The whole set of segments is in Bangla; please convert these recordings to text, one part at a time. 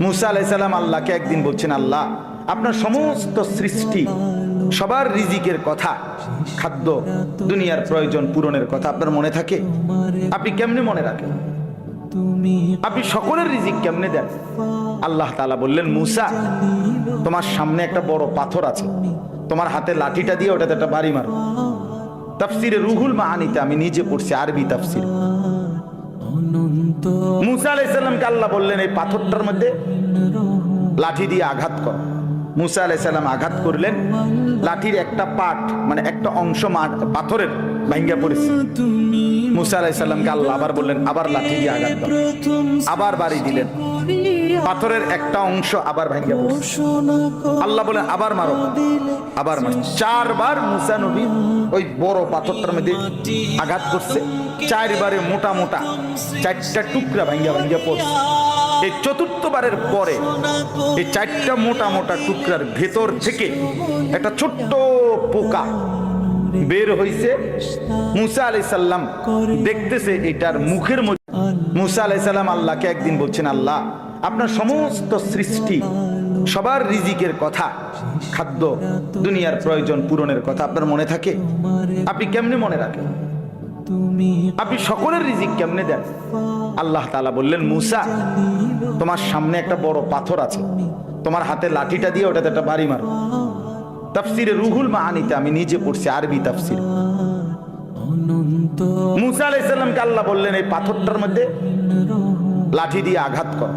মুসা আলাইহিস সালাম আল্লাহকে একদিন বলছেন, আল্লাহ আপনার সমস্ত সৃষ্টি সবার রিজিকের কথা, খাদ্য দুনিয়ার প্রয়োজন পূরণের কথা আপনার মনে থাকে? আপনি কেমনে মনে রাখেন? আপনি সকলের রিজিক কেমনে দেন? আল্লাহ তাআলা বললেন, মুসা তোমার সামনে একটা বড় পাথর আছে, তোমার হাতে লাঠিটা দিয়ে ওটাতে একটা বাড়ি মারো। তাফসিরে রুহুল মাআনিতে আমি নিজে পড়ছি, আরবি তাফসির। মুসা আলাইহিস সালামকে আল্লাহ বললেন, এই পাথরটার মধ্যে লাঠি দিয়ে আঘাত করো। মুসা আলাইহিস সালাম আঘাত করলেন, লাঠির একটা পার্ট মানে একটা অংশ পাথরের ভাঙ্গা পড়েছে। মুসা আলাইহিস সালামকে আল্লাহ আবার বললেন, আবার লাঠি দিয়ে আঘাত দাও। আবার বাড়ি দিলেন, পাথরের একটা অংশ আবার ভাঙ্গা পড়েছে। আল্লাহ বলেন, আবার মারো, আবার মারো। 4 বার মুসা নবী ওই বড় পাথরটার মধ্যে আঘাত করছে। 4 বারে মোটা মোটা 4টা টুকরা ভাঙ্গা ভাঙ্গা পড়ছে। এই 4র্থ বারের পরে এই 4টা মোটা মোটা টুকরার ভেতর থেকে একটা ছোট্ট পোকা বের হইছে। মুসা আলাইহিস সালাম দেখতেছে এটার মুখের মধ্যে। মুসা আলাইহিস সালাম আল্লাহকে একদিন বলছেন, আল্লাহ আপনার সমস্ত সৃষ্টি সবার রিজিকের কথা, খাদ্য দুনিয়ার প্রয়োজন পূরণের কথা আপনার মনে থাকে? আপনি কেমনে মনে রাখেন? আপনি সকলের রিজিক কেমনে দেন? আল্লাহ তাআলা বললেন, মুসা তোমার সামনে একটা বড় পাথর আছে, তোমার হাতে লাঠিটা দিয়ে ওটাতে একটা বাড়ি মারো। তাফসিরে রুহুল মাআনিতে আমি নিজে পড়ছি, আরবি তাফসির। মুসা আলাইহিস সালামকে আল্লাহ বললেন, এই পাথরটার মধ্যে লাঠি দিয়ে আঘাত করো।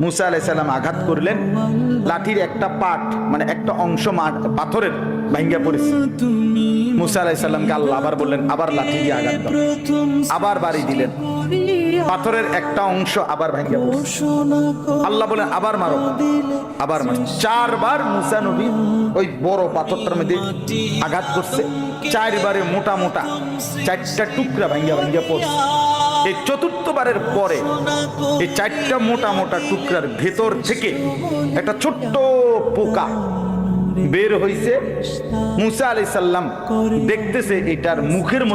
মুসা আলাইহিস সালাম আঘাত করলেন, লাঠির একটা পার্ট মানে একটা অংশ পাথরের ভাঙ্গা পড়েছে। মুসা আলাইহিস সালামকে আল্লাহ আবার বললেন, আবার লাঠি দিয়ে আঘাত দাও। আবার বাড়ি দিলেন, পাথরের একটা অংশ আবার ভাঙ্গা পড়েছে। আল্লাহ বলেন, আবার মারো, আবার মারো। 4 বার মুসা নবী ওই বড় পাথরটার মধ্যে আঘাত করছে। 4 বারে মোটা মোটা 4টা টুকরা ভাঙ্গা ভাঙ্গা পড়ছে। এই 4র্থ বারের পরে এই 4টা মোটা মোটা টুকরার ভেতর থেকে একটা ছোট্ট পোকা বের হইছে। মুসা আলাইহিস সালাম দেখতেছে এটার মুখের মধ্যে